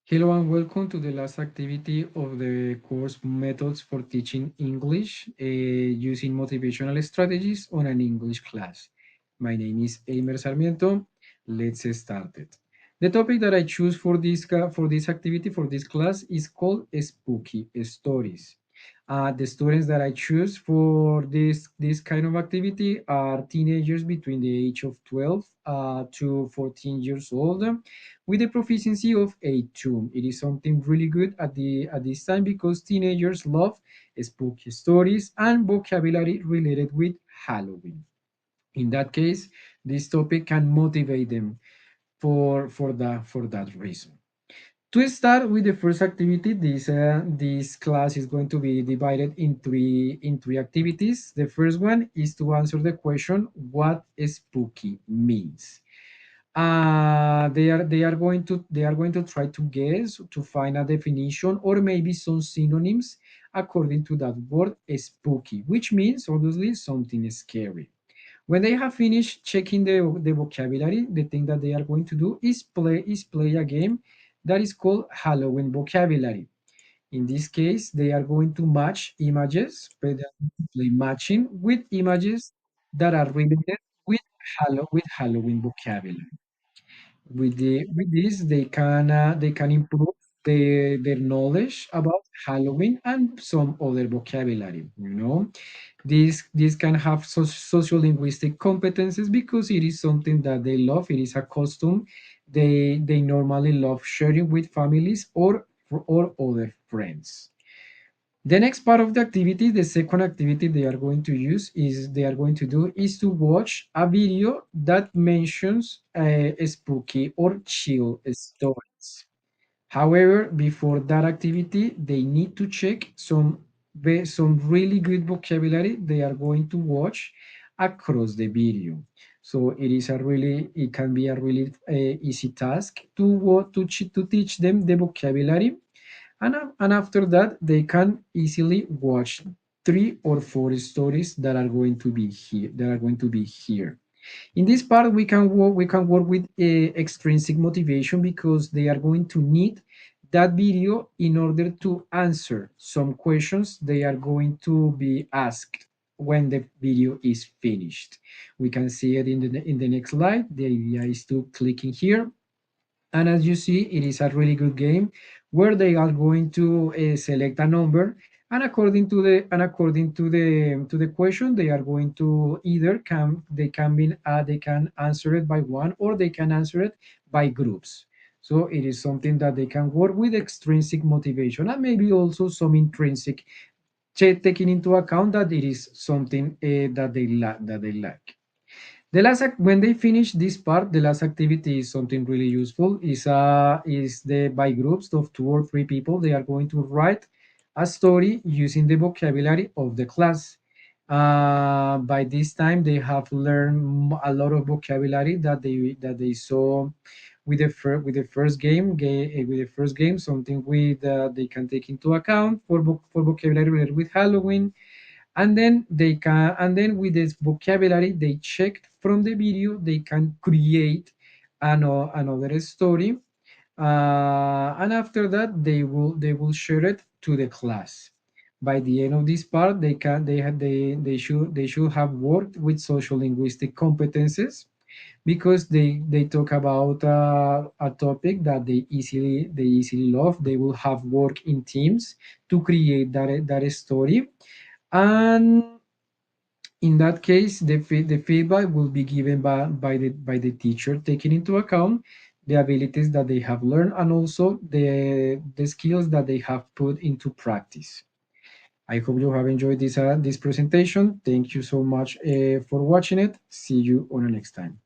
Hello and welcome to the last activity of the course Methods for Teaching English using motivational strategies on an English class. My name is Eimer Sarmiento. Let's start it. The topic that I choose for for this activity for this class is called Spooky Stories. The students that I choose for this kind of activity are teenagers between the age of 12 to 14 years old with a proficiency of A2. It is something really good at this time because teenagers love spooky stories and vocabulary related with Halloween. In that case, this topic can motivate them for that reason. To start with the first activity, this class is going to be divided in three activities. The first one is to answer the question what spooky means. They are going to try to guess to find a definition or maybe some synonyms according to that word spooky, which means obviously something scary. When they have finished checking the vocabulary, the thing that they are going to do is play a game that is called Halloween vocabulary. In this case, they are going to match images, but they are going to play matching with images that are related with with Halloween vocabulary. With this, they can improve their knowledge about Halloween and some other vocabulary. This can have sociolinguistic competences because it is something that they love. It is a custom they normally love sharing with families or other friends. The next part of the activity, the second activity they are going to do is to watch a video that mentions spooky or chill stories. However, before that activity, they need to check some really good vocabulary they are going to watch across the video. So it can be a really easy task to teach them the vocabulary, and after that they can easily watch three or four stories that are going to be here. In this part we can work with extrinsic motivation because they are going to need that video in order to answer some questions they are going to be asked when the video is finished. We can see it in the next slide. The idea is to click in here, and as you see, it is a really good game where they are going to select a number, and according to the question, they are going to either they can answer it by one or they can answer it by groups. So it is something that they can work with extrinsic motivation and maybe also some intrinsic, taking into account that it is something that they like. When they finish this part, the last activity is something really useful. Is the by groups of two or three people. They are going to write a story using the vocabulary of the class. By this time, they have learned a lot of vocabulary that they saw with the first with the first game. Something with they can take into account for vocabulary related with Halloween, and then with this vocabulary they checked from the video they can create another story, and after that they will share it to the class. By the end of this part they can they should have worked with social linguistic competences because they talk about a topic that they easily love. They will have work in teams to create that story, and in that case, the feedback will be given by the teacher, taking into account the abilities that they have learned and also the skills that they have put into practice. I hope you have enjoyed this presentation. Thank you so much for watching it. See you on the next time.